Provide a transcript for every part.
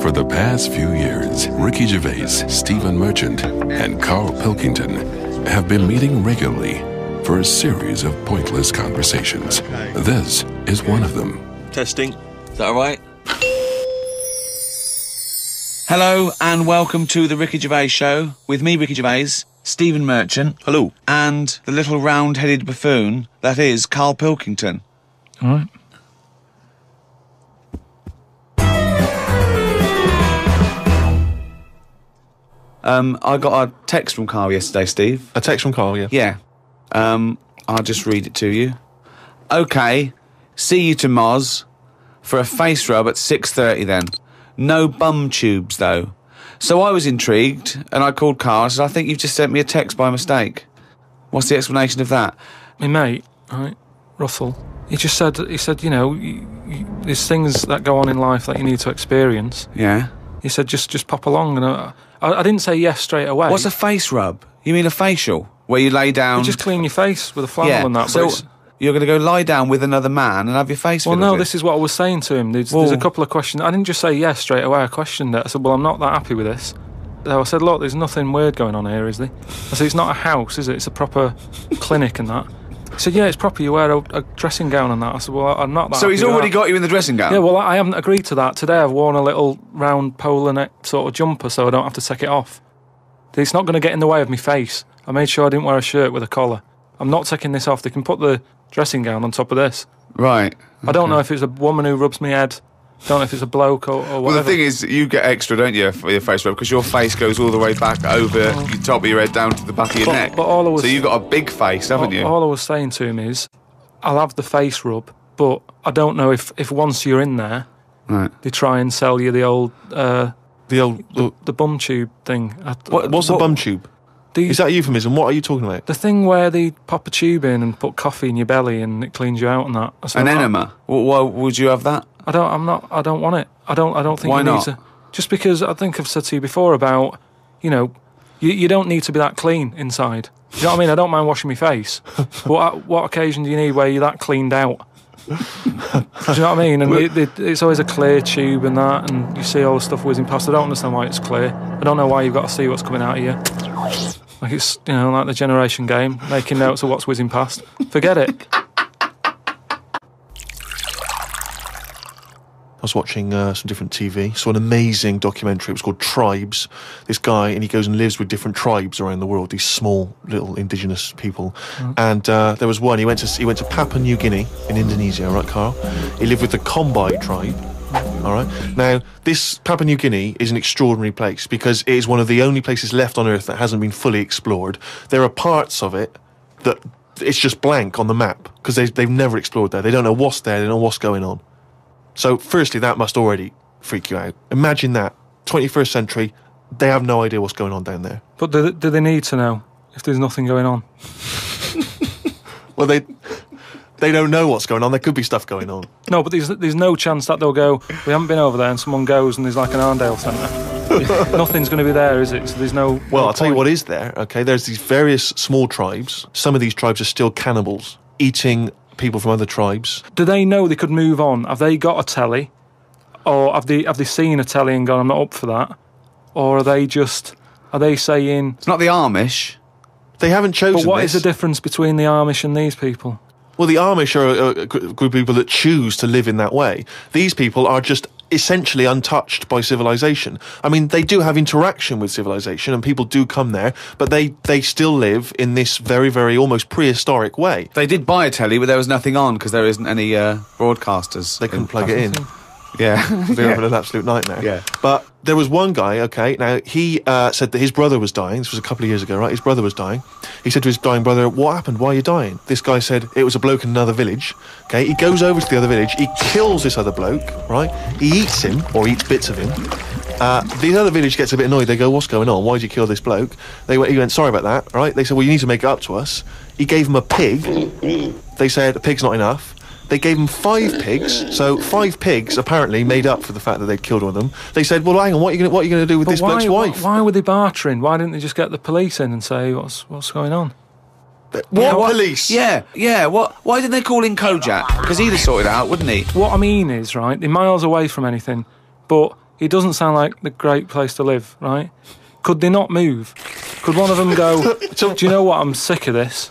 For the past few years, Ricky Gervais, Stephen Merchant, and Karl Pilkington have been meeting regularly for a series of pointless conversations. This is one of them. Testing. Is that all right? Hello and welcome to the Ricky Gervais Show with me, Ricky Gervais, Stephen Merchant. Hello. And the little round-headed buffoon that is Karl Pilkington. All right. I got a text from Karl yesterday, Steve. A text from Karl, yeah. Yeah. I'll just read it to you. Okay, see you to Moz for a face rub at 6:30 then. No bum tubes, though. So I was intrigued, and I called Karl and said, I think you've just sent me a text by mistake. What's the explanation of that? My mate, right, Russell, he said, you know, there's things that go on in life that you need to experience. Yeah? He said, just pop along, and I didn't say yes straight away. What's a face rub? You mean a facial? Where you lay down... You just clean your face with a flannel and that. So you're going to go lie down with another man and have your face Well, fiddled no, with? this is what I was saying to him. There's a couple of questions. I didn't just say yes straight away. I questioned it. I said, well, I'm not that happy with this. So I said, look, there's nothing weird going on here, is there? I said, it's not a house, is it? It's a proper clinic and that. He said, yeah, it's proper. You wear a dressing gown and that. I said, well, I'm not that So he's happy with already that. got you in the dressing gown? Yeah, well, I haven't agreed to that. Today I've worn a little round polar neck sort of jumper so I don't have to take it off. It's not going to get in the way of my face. I made sure I didn't wear a shirt with a collar. I'm not taking this off. They can put the dressing gown on top of this. Right. I don't know if it's a woman who rubs my head. Don't know if it's a bloke or whatever. Well, the thing is, you get extra, don't you, for your face rub, because your face goes all the way back over the top of your head down to the back of your neck. But all I was, so you've got a big face, haven't you? All I was saying to him is, I'll have the face rub, but I don't know if once you're in there, right, they try and sell you the bum tube thing. What's the bum tube? Is that a euphemism? What are you talking about? The thing where they pop a tube in and put coffee in your belly and it cleans you out and that. An enema? Why would you have that? I don't want it. I don't think Why you not? need to. Just because I think I've said to you before about, you know, you don't need to be that clean inside. Do you know what I mean? I don't mind washing my face. But what occasion do you need where you're that cleaned out? Do you know what I mean? And it's always a clear tube and that, and you see all the stuff whizzing past. I don't understand why it's clear. I don't know why you've got to see what's coming out of you. Like it's, you know, like the generation game, making notes of what's whizzing past. Forget it. I was watching some different TV, saw an amazing documentary. It was called Tribes. This guy, and he goes and lives with different tribes around the world, these small little indigenous people. And there was one, he went to Papua New Guinea in Indonesia, right, Karl? He lived with the Kombai tribe. All right. Now, this Papua New Guinea is an extraordinary place because it is one of the only places left on Earth that hasn't been fully explored. There are parts of it that it's just blank on the map because they've never explored there. They don't know what's there. They don't know what's going on. So, firstly, that must already freak you out. Imagine that. 21st century, they have no idea what's going on down there. But do they need to know if there's nothing going on? Well, they don't know what's going on. There could be stuff going on. No, but there's no chance that they'll go, we haven't been over there, and someone goes and there's like an Arndale centre. Nothing's going to be there, is it? So there's no... Well, I'll tell you what is there, okay? There's these various small tribes. Some of these tribes are still cannibals, eating people from other tribes. Do they know they could move on? Have they got a telly? Or have they seen a telly and gone, I'm not up for that? Or are they saying... It's not the Amish. They haven't chosen But what this. is the difference between the Amish and these people? Well, the Amish are a group of people that choose to live in that way. These people are just essentially untouched by civilization. I mean, they do have interaction with civilization and people do come there, but they still live in this very, very almost prehistoric way. They did buy a telly, but there was nothing on because there isn't any broadcasters. They couldn't plug it in. Yeah. They were having an absolute nightmare. Yeah. But there was one guy, okay, now he said that his brother was dying. This was a couple of years ago, right? His brother was dying. He said to his dying brother, what happened? Why are you dying? This guy said it was a bloke in another village. Okay, he goes over to the other village. He kills this other bloke, right? He eats him, or eats bits of him. The other village gets a bit annoyed. They go, what's going on? Why did you kill this bloke? He went, sorry about that, right? They said, well, you need to make it up to us. He gave him a pig. They said, a pig's not enough. They gave him 5 pigs, so 5 pigs apparently made up for the fact that they'd killed one of them. They said, well, hang on, what are you going to do with this bloke's wife? Why were they bartering? Why didn't they just get the police in and say, what's going on? What police? Yeah. Why didn't they call in Kojak? Because he'd have sorted it out, wouldn't he? What I mean is, right, they're miles away from anything, but It doesn't sound like the great place to live, right? Could they not move? Could one of them go, do you know what, I'm sick of this.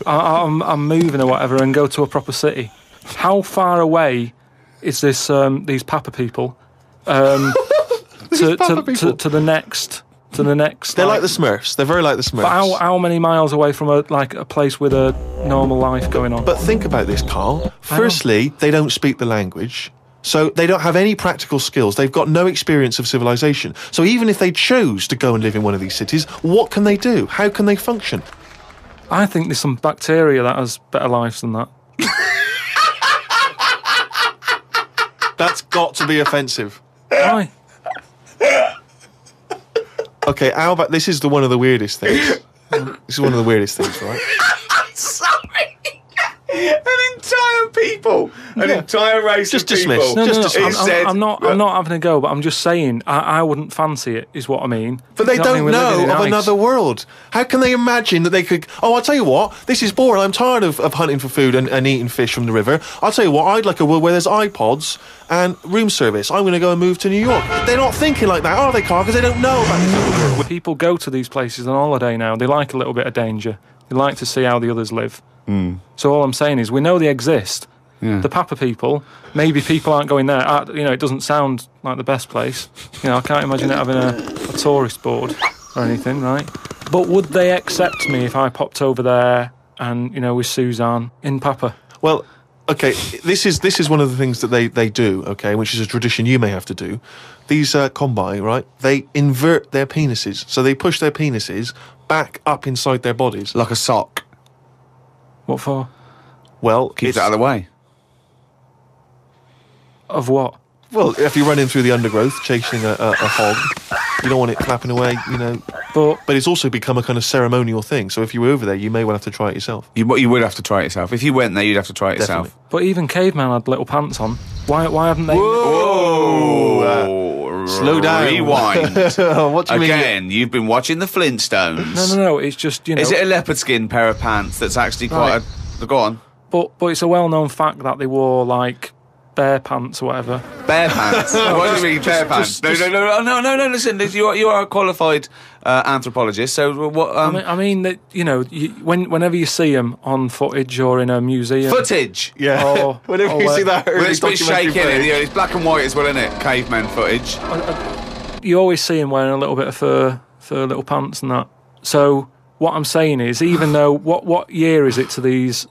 I'm moving or whatever, and go to a proper city. How far away is this? These Papa people, to the next. They're like the Smurfs. They're very like the Smurfs. But how many miles away from a place with a normal life going on? But think about this, Karl. Firstly, they don't speak the language. So they don't have any practical skills. They've got no experience of civilization. So even if they chose to go and live in one of these cities, what can they do? How can they function? I think there's some bacteria that has better lives than that. That's got to be offensive. Why? Okay, how about this is one of the weirdest things. This is one of the weirdest things, right? Sorry. An entire people, an entire race Just of people. dismiss. No, Just no, dismiss. I'm not having a go, but I'm just saying I wouldn't fancy it, is what I mean. But they You know what I don't mean? We're living know in of ice. another world. How can they imagine that they could... Oh, I'll tell you what, this is boring. I'm tired of hunting for food and eating fish from the river. I'll tell you what, I'd like a world where there's iPods and room service. I'm going to go and move to New York. They're not thinking like that, are they, Karl? Because they don't know about this other world. People go to these places on holiday now. They like a little bit of danger. They like to see how the others live. So all I'm saying is we know they exist. Yeah. The Papa people, maybe people aren't going there. It doesn't sound like the best place. I can't imagine it having a tourist board or anything, right? But would they accept me if I popped over there and, with Suzanne in Papa? Well, okay, this is one of the things that they do, okay, which is a tradition you may have to do. These combine, right, they invert their penises. So they push their penises back up inside their bodies. Like a sock. What for? Well, Keeps it out of the way. Of what? Well, if you're running through the undergrowth chasing a hog, you don't want it flapping away, But But it's also become a kind of ceremonial thing. So if you were over there, you may well have to try it yourself. You would have to try it yourself. If you went there, you'd have to try it Definitely. yourself. but even caveman had little pants on. Why haven't they? Whoa! Slow down. Rewind. What do you mean? Again, you've been watching the Flintstones. No. It's just Is it a leopard skin pair of pants that's actually quite a... Go on. But it's a well-known fact that they wore like bear pants or whatever. Bear pants. What do you mean, bear pants? No. Listen, you are a qualified anthropologist. So what? I mean that whenever you see them on footage or in a museum, footage. Yeah. Or- Whenever or you see where- that Well, early it's a bit documentary shaky, isn't it? footage. Yeah, it's black and white as well, isn't it? Caveman footage. you always see them wearing a little bit of fur little pants and that. So what I'm saying is, even though what year is it to these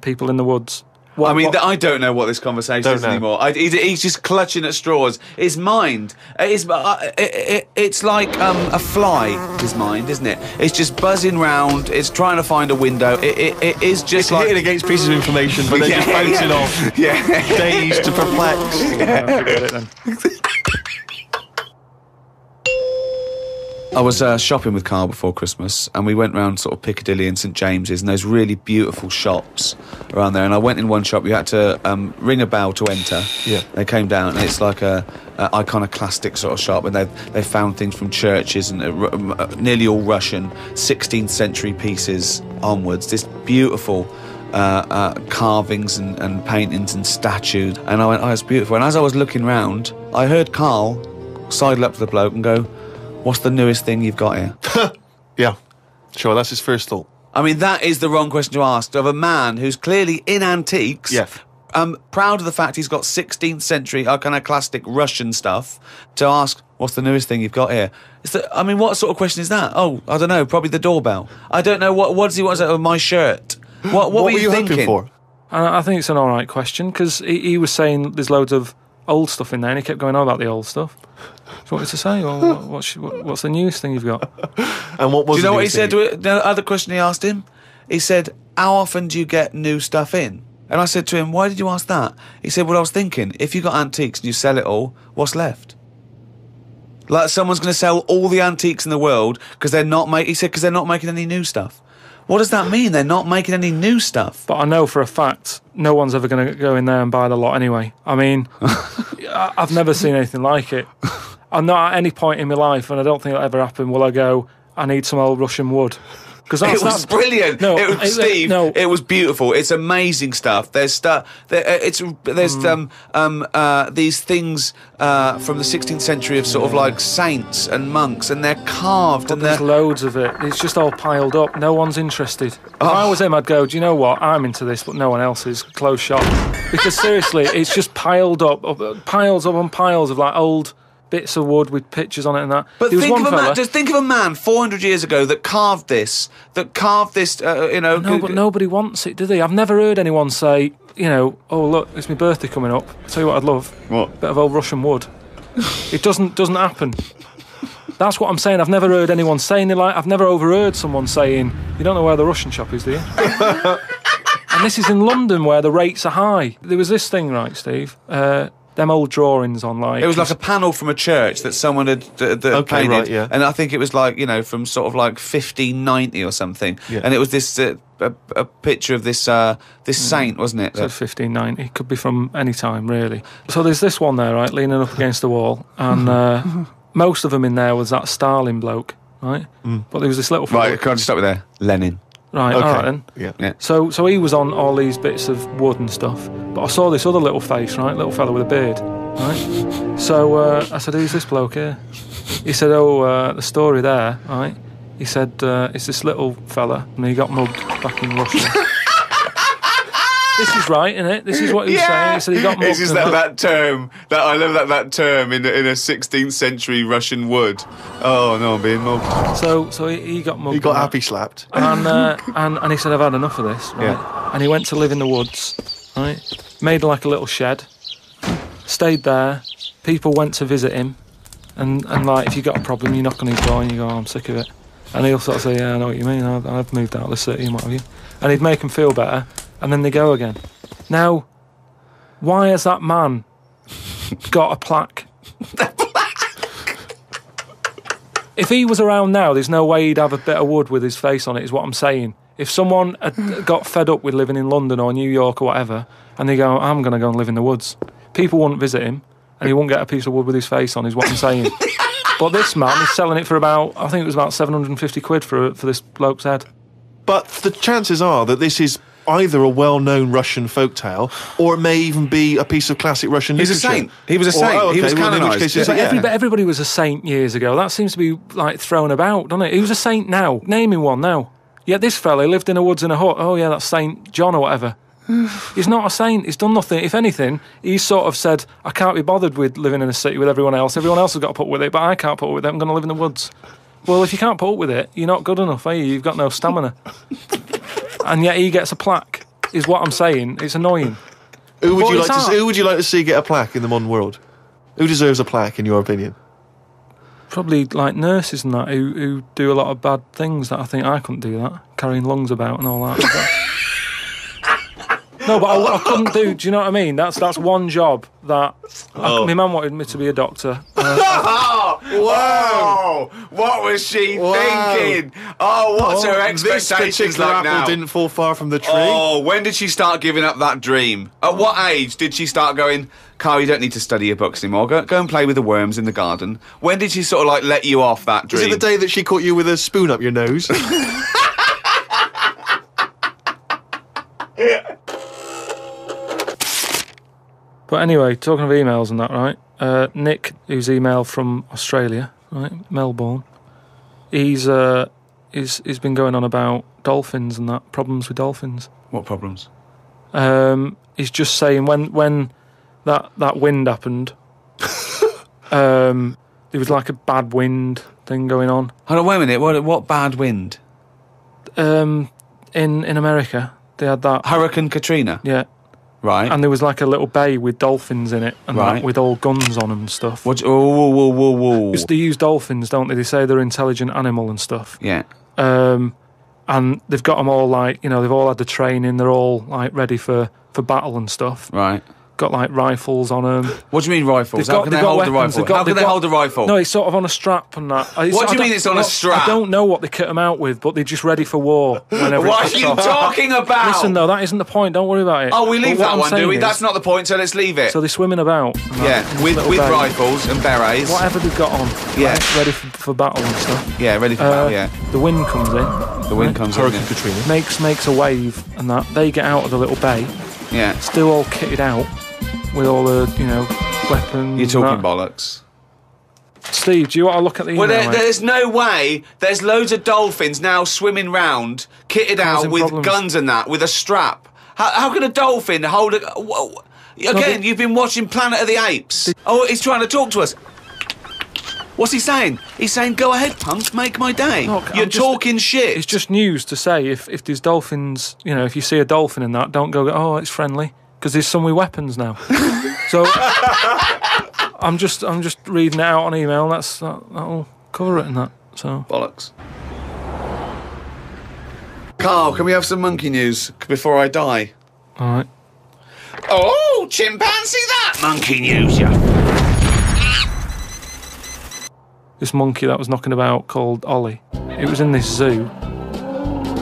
people in the woods? I don't know what this conversation is anymore. He's just clutching at straws. His mind, it's like a fly. His mind, isn't it? It's just buzzing round. It's trying to find a window. It is just It's like hitting against pieces of information, but then just bouncing off. Yeah. Dazed to perplexed. Forget it then. I was shopping with Karl before Christmas, and we went round sort of Piccadilly and St James's, and those really beautiful shops around there. And I went in one shop. You had to ring a bell to enter. Yeah. They came down, and it's like a iconoclastic sort of shop, and they found things from churches and nearly all Russian 16th century pieces onwards. This beautiful carvings and paintings and statues. And I went, oh, it's beautiful. And as I was looking round, I heard Karl sidle up to the bloke and go, what's the newest thing you've got here? Yeah, sure, that's his first thought. I mean, that is the wrong question to ask of a man who's clearly in antiques. Yeah. Proud of the fact he's got 16th century iconoclastic Russian stuff, to ask, what's the newest thing you've got here? What sort of question is that? Oh, I don't know, probably the doorbell. I don't know, what does he want of my shirt? What were you thinking? hoping for? I think it's an all right question, because he was saying there's loads of old stuff in there, and he kept going on about the old stuff. So what was to say? Well, what's the newest thing you've got? And what was Do you know what he newest said? thing? The other question he asked him, he said, how often do you get new stuff in? And I said to him, why did you ask that? He said, well, I was thinking, if you got antiques and you sell it all, what's left? Like someone's going to sell all the antiques in the world because they're not making any new stuff. What does that mean? They're not making any new stuff. But I know for a fact no one's ever going to go in there and buy the lot anyway. I mean, I've never seen anything like it. I'm not at any point in my life, and I don't think it'll ever happen, will I go, I need some old Russian wood. Because It was brilliant. No, it was, Steve. no. It was beautiful. It's amazing stuff. There's stuff. There's these things from the 16th century of sort of like saints and monks, and they're carved and There's they're. loads of it. It's just all piled up. No one's interested. If I was him, I'd go, do you know what? I'm into this, but no one else is. Close shop. Because seriously, it's just piled up, piles on piles of like old bits of wood with pictures on it and that. But There was think one of a fella, man. Just think of a man 400 years ago that carved this. No, but nobody wants it, do they? I've never heard anyone say, oh look, it's my birthday coming up. I'll tell you what I'd love. What? Bit of old Russian wood. It doesn't happen. That's what I'm saying. I've never heard anyone saying it. Like, I've never overheard someone saying, you don't know where the Russian shop is, do you? And this is in London where the rates are high. There was this thing, right, Steve? Them old drawings on like... It was like a panel from a church that someone had painted. right, yeah. And I think it was like, from sort of like 1590 or something. Yeah. And it was this a picture of this saint, wasn't it? So 1590. It could be from any time, really. So there's this one there, right, leaning up against the wall. And most of them in there was that Stalin bloke, right? But there was this little... Right, can I just stop with there? Lenin. Right, Okay. all right then. Yeah. So he was on all these bits of wood and stuff. But I saw this other little face, right? Little fella with a beard, right? So I said, who's this bloke here? He said, the story there, right? He said, it's this little fella, and he got mugged back in Russia. This is right, isn't it? This is what he was saying. He said he got mugged. It's just that term, I love that term in a 16th century Russian wood. Oh, no, I'm being mugged. So he got mugged. He got and happy slapped. and he said, I've had enough of this, right? Yeah. And he went to live in the woods, right? Made like a little shed, stayed there. People went to visit him, and like, if you got a problem, you knock on his door and you go, I'm sick of it. And he'll sort of say, yeah, I know what you mean, I've moved out of the city and what have you. And he'd make them feel better, and then they go again. Now, why has that man got a plaque? If he was around now, there's no way he'd have a bit of wood with his face on it, is what I'm saying. If someone had got fed up with living in London or New York or whatever, and they go, I'm going to go and live in the woods, people wouldn't visit him, and he wouldn't get a piece of wood with his face on, is what I'm saying. But this man is selling it for I think it was about 750 quid for this bloke's head. But the chances are that this is either a well-known Russian folktale, or it may even be a piece of classic Russian He's literature. a saint. He was a saint. He was canonised. Everybody was a saint years ago. That seems to be like thrown about, doesn't it? Who's a saint now? Name him one now. Yet this fella lived in the woods in a hut. Oh yeah, that's Saint John or whatever. He's not a saint. He's done nothing. If anything, he's sort of said, I can't be bothered with living in a city with everyone else. Everyone else has got to put up with it, but I can't put up with it. I'm going to live in the woods. Well, if you can't put up with it, you're not good enough, are you? You've got no stamina. And yet he gets a plaque, is what I'm saying. It's annoying. Who would you like to see get a plaque in the modern world? Who deserves a plaque, in your opinion? Probably like nurses and that who do a lot of bad things that I think I couldn't do that, carrying lungs about and all that. No, but I couldn't do. Do you know what I mean? That's one job that my mum wanted me to be a doctor. Whoa! What was she thinking? Oh, what's her expectations This particular like apple now? didn't fall far from the tree. Oh, when did she start giving up that dream? At what age did she start going, Karl, you don't need to study your books anymore. Go and play with the worms in the garden. When did she sort of like let you off that dream? Is it the day that she caught you with a spoon up your nose? But anyway, talking of emails and that, right? Nick, who's emailed from Australia, right, Melbourne, he's been going on about dolphins and that, problems with dolphins. What problems? He's just saying when that wind happened, there was like a bad wind thing going on. Hold on, wait a minute. What bad wind? In America, they had that Hurricane Katrina. Yeah. Right. And there was like a little bay with dolphins in it, and Right. that, with all guns on them and stuff. What? Whoa. Because they use dolphins, don't they? They say they're an intelligent animal and stuff. Yeah. And they've got them all like, they've all had the training. They're all like ready for battle and stuff. Right. got like rifles on them. What do you mean rifles? How can they hold a rifle? How can they hold a rifle? No, it's sort of on a strap and that. What do you mean it's on a strap? I don't know what they kit them out with, but they're just ready for war. Whenever What are you talking about? Listen, though, that isn't the point. Don't worry about it. Oh, we leave that one, do we? That's not the point, so let's leave it. So they're swimming about. Yeah, with rifles and berets. Whatever they've got on. Yeah. Right, ready for battle and stuff. Yeah, ready for battle, yeah. The wind comes in. The wind comes in. Hurricane Katrina. Makes a wave and that. They get out of the little bay. Yeah. Still all kitted out with all the, weapons. You're talking bollocks. Steve, do you want to look at the email? Well, there's no way. There's loads of dolphins now swimming round, kitted out with guns and that, with a strap. How can a dolphin hold a... Again, you've been watching Planet of the Apes. Oh, he's trying to talk to us. What's he saying? He's saying, go ahead, punk, make my day. Look, you're talking shit. It's just news to say if there's dolphins, if you see a dolphin in that, don't go, oh, it's friendly, because there's some with weapons now. So I'm just reading it out on email, and that'll cover it in that. So bollocks. Karl, can we have some monkey news before I die? All right. Oh, chimpanzee that! Monkey news, yeah. This monkey that was knocking about called Ollie. It was in this zoo,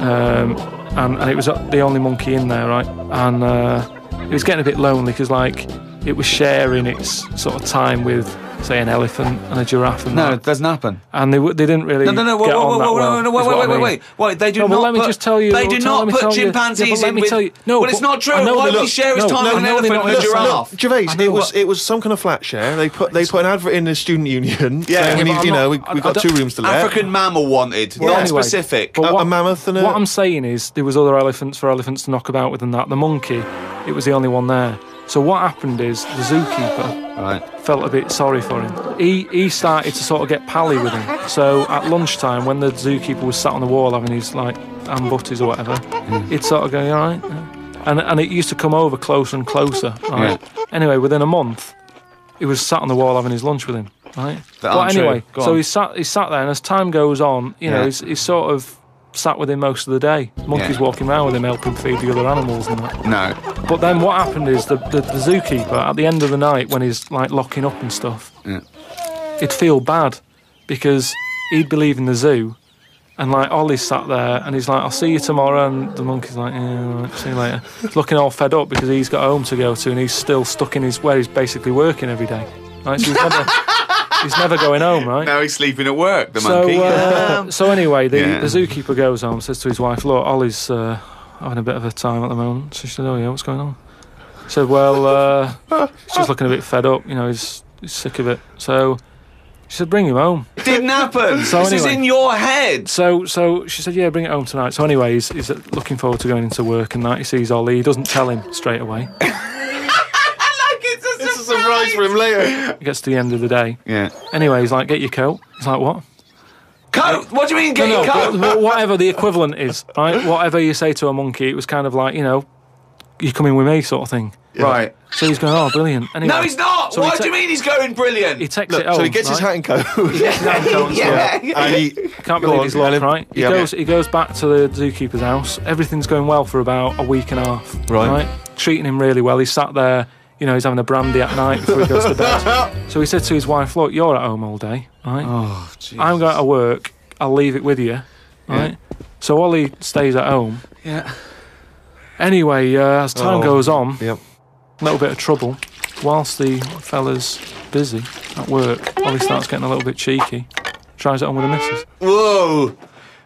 and it was the only monkey in there, right? And it was getting a bit lonely because, it was sharing its sort of time with, say, an elephant and a giraffe. And it doesn't happen. And they didn't really get on that well. Wait, they do no, not. Let me just tell you. They do not put chimpanzees in with. No, well, it's not true. Why would he share his time with an elephant and a giraffe? Look, Gervais, it was some kind of flat share. They put an advert in the student union. Yeah, saying we've got 2 rooms to let. African mammal wanted, not specific. A mammoth and what I'm saying is there was other elephants for elephants to knock about with than that. The monkey, it was the only one there. So what happened is the zookeeper felt a bit sorry for him. He started to sort of get pally with him. So at lunchtime, when the zookeeper was sat on the wall having his ham butties or whatever, he'd sort of go, all right? And it used to come over closer and closer, right? Yeah. Anyway, within a month, he was sat on the wall having his lunch with him, right? But anyway, so he sat there, and as time goes on, he's sort of sat with him most of the day. Monkey's walking around with him, helping feed the other animals and that. No. But then what happened is the zookeeper, at the end of the night, when he's locking up and stuff, he'd feel bad because he'd be leaving the zoo, and Ollie's sat there, and he's like, I'll see you tomorrow, and the monkey's like, yeah, see you later. He's looking all fed up because he's got home to go to, and he's still stuck in where he's basically working every day. Right? So he's never going home, right? Now he's sleeping at work, the monkey. So anyway, the zookeeper goes home, says to his wife, look, Ollie's having a bit of a time at the moment. So she said, oh yeah, what's going on? He said, well, he's just looking a bit fed up, he's sick of it. So she said, bring him home. It didn't happen. So this is in your head. So she said, yeah, bring it home tonight. So anyway, he's looking forward to going into work and that. He sees Ollie. He doesn't tell him straight away. It's a surprise for him later. He gets to the end of the day. Yeah. Anyway, he's like, get your coat. He's like, what? Coat? What do you mean, get your coat? Whatever the equivalent is, right? Whatever you say to a monkey, it was kind of like, you're coming with me sort of thing. Yeah. Right. So he's going, oh, brilliant. Anyway, no, he's not. So what do you mean he's going brilliant? He takes it home. So he gets his hat and coat. And he can't believe his luck, right? He goes back to the zookeeper's house. Everything's going well for about a week and a half. Right? Treating him really well. He's sat there, he's having a brandy at night before he goes to bed. So he said to his wife, look, you're at home all day, right? Oh, Jesus. I'm going to work. I'll leave it with you, right? Yeah. So Ollie stays at home. Yeah. Anyway, as time goes on, a little bit of trouble. Whilst the fella's busy at work, Ollie starts getting a little bit cheeky. Tries it on with the missus. Whoa!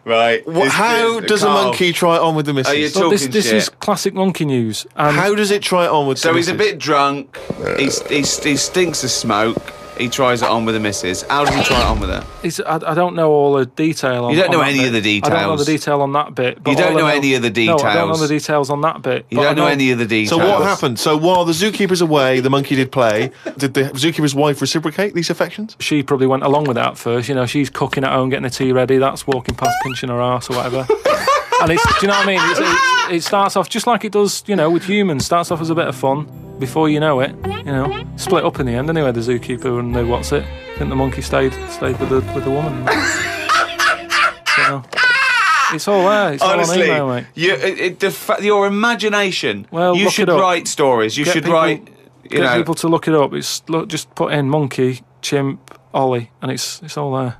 Right. How does a monkey try it on with the missus? Are you talking this is classic monkey news. And how does it try it on with the missus? So he's a bit drunk. He stinks of smoke. He tries it on with the missus. How does he try it on with her? I don't know all the detail on. You don't know any bit. of the details. I don't know the detail on that bit. You don't know any of the details. No, I don't know the details on that bit. You don't know any of the details. So what happened? So while the zookeeper's away, the monkey did play. Did the zookeeper's wife reciprocate these affections? She probably went along with that at first. She's cooking at home, getting the tea ready. That's walking past, pinching her arse or whatever. And do you know what I mean? It starts off just like it does, with humans. Starts off as a bit of fun. Before you know it, split up in the end. Anyway, the zookeeper and I think the monkey stayed with the woman. So, it's all there. It's honestly, all on email, mate. Your imagination. Well, you should write stories. You should write You Get know, people to look it up. Just put in monkey, chimp, Ollie, and it's all there.